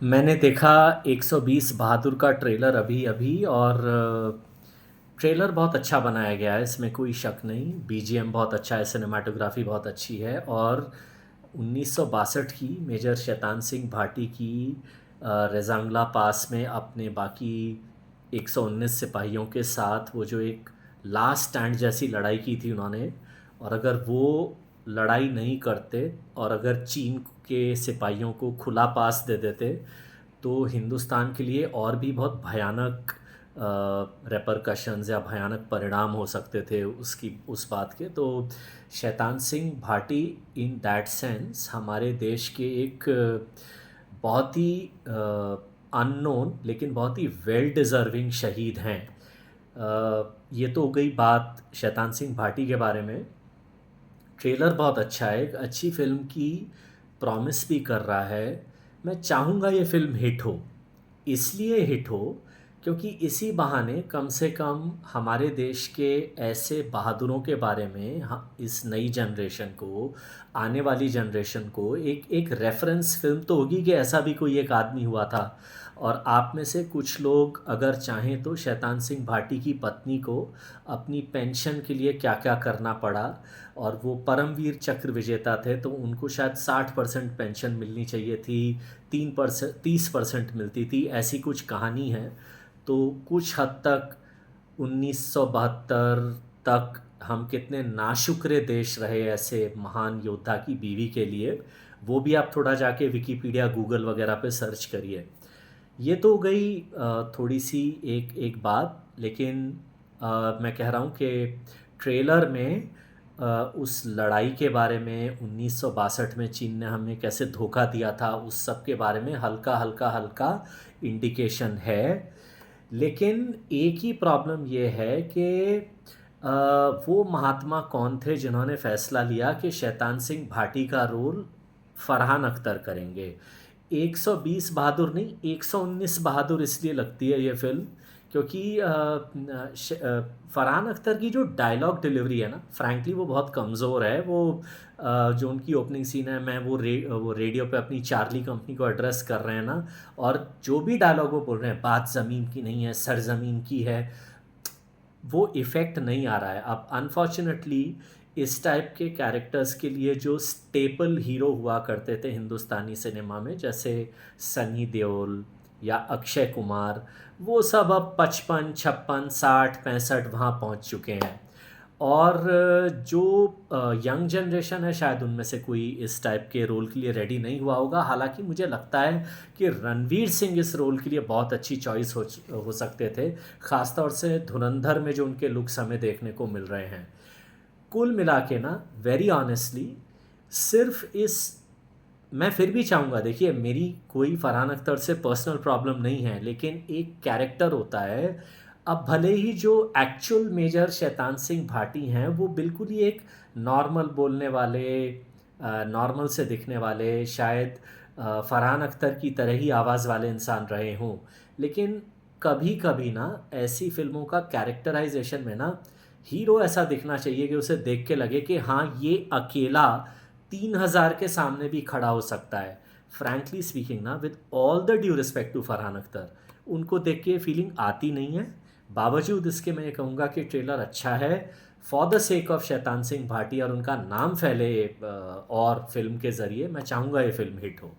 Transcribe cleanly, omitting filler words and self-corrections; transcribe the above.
मैंने देखा 120 बहादुर का ट्रेलर अभी अभी और ट्रेलर बहुत अच्छा बनाया गया है, इसमें कोई शक नहीं। बीजीएम बहुत अच्छा है, सिनेमाटोग्राफी बहुत अच्छी है। और 1962 की मेजर शैतान सिंह भाटी की रेजांगला पास में अपने बाकी 119 सिपाहियों के साथ वो जो एक लास्ट स्टैंड जैसी लड़ाई की थी उन्होंने, और अगर वो लड़ाई नहीं करते और अगर चीन के सिपाहियों को खुला पास दे देते तो हिंदुस्तान के लिए और भी बहुत भयानक रेपरकशंस या भयानक परिणाम हो सकते थे उसकी उस बात के। तो Shaitan Singh Bhati in that sense हमारे देश के एक बहुत ही अननोन लेकिन बहुत ही वेल डिज़र्विंग शहीद हैं। ये तो हो गई बात शैतान सिंह भाटी के बारे में। ट्रेलर बहुत अच्छा है, एक अच्छी फ़िल्म की प्रॉमिस भी कर रहा है। मैं चाहूँगा ये फ़िल्म हिट हो, इसलिए हिट हो क्योंकि इसी बहाने कम से कम हमारे देश के ऐसे बहादुरों के बारे में इस नई जनरेशन को, आने वाली जनरेशन को एक एक रेफरेंस फ़िल्म तो होगी कि ऐसा भी कोई एक आदमी हुआ था। और आप में से कुछ लोग अगर चाहें तो शैतान सिंह भाटी की पत्नी को अपनी पेंशन के लिए क्या क्या करना पड़ा, और वो परमवीर चक्र विजेता थे तो उनको शायद 60% पेंशन मिलनी चाहिए थी, 3% 30% मिलती थी, ऐसी कुछ कहानी है। तो कुछ हद तक 1972 तक हम कितने नाशुक्रे देश रहे ऐसे महान योद्धा की बीवी के लिए, वो भी आप थोड़ा जाके विकिपीडिया गूगल वगैरह पे सर्च करिए। ये तो हो गई थोड़ी सी एक एक बात, लेकिन मैं कह रहा हूँ कि ट्रेलर में उस लड़ाई के बारे में 1962 में चीन ने हमें कैसे धोखा दिया था उस सब के बारे में हल्का हल्का हल्का इंडिकेशन है। लेकिन एक ही प्रॉब्लम ये है कि अ, वो महात्मा कौन थे जिन्होंने फैसला लिया कि शैतान सिंह भाटी का रोल फरहान अख्तर करेंगे। 120 बहादुर नहीं, 119 बहादुर इसलिए लगती है ये फिल्म क्योंकि फरहान अख्तर की जो डायलॉग डिलीवरी है ना, फ्रैंकली वो बहुत कमज़ोर है। वो जो उनकी ओपनिंग सीन है, मैं वो रेडियो पे अपनी चार्ली कंपनी को एड्रेस कर रहे हैं ना, और जो भी डायलॉग वो बोल रहे हैं, बात ज़मीन की नहीं है सरज़मीन की है, वो इफ़ेक्ट नहीं आ रहा है अब अनफॉर्चुनेटली। इस टाइप के कैरेक्टर्स के लिए जो स्टेपल हीरो हुआ करते थे हिंदुस्तानी सिनेमा में, जैसे सनी देओल या अक्षय कुमार, वो सब अब 55 56 60 65 वहाँ पहुँच चुके हैं। और जो यंग जनरेशन है शायद उनमें से कोई इस टाइप के रोल के लिए रेडी नहीं हुआ होगा। हालांकि मुझे लगता है कि रणवीर सिंह इस रोल के लिए बहुत अच्छी चॉइस हो सकते थे, ख़ासतौर से धुरंधर में जो उनके लुक्स हमें देखने को मिल रहे हैं। कुल मिला के ना, वेरी ऑनेस्टली, सिर्फ इस, मैं फिर भी चाहूँगा, देखिए मेरी कोई फरहान अख्तर से पर्सनल प्रॉब्लम नहीं है, लेकिन एक कैरेक्टर होता है। अब भले ही जो एक्चुअल मेजर शैतान सिंह भाटी हैं वो बिल्कुल ही एक नॉर्मल बोलने वाले, नॉर्मल से दिखने वाले, शायद फरहान अख्तर की तरह ही आवाज़ वाले इंसान रहे हों, लेकिन कभी कभी ना ऐसी फिल्मों का कैरेक्टराइजेशन में ना हीरो ऐसा दिखना चाहिए कि उसे देख के लगे कि हाँ ये अकेला 3000 के सामने भी खड़ा हो सकता है। फ्रैंकली स्पीकिंग ना, with all the due respect to Farhan Akhtar, उनको देख के फीलिंग आती नहीं है। बावजूद इसके मैं ये कहूँगा कि ट्रेलर अच्छा है for the sake of Shaitan Singh Bhati, और उनका नाम फैले और फिल्म के ज़रिए मैं चाहूँगा ये फिल्म हिट हो।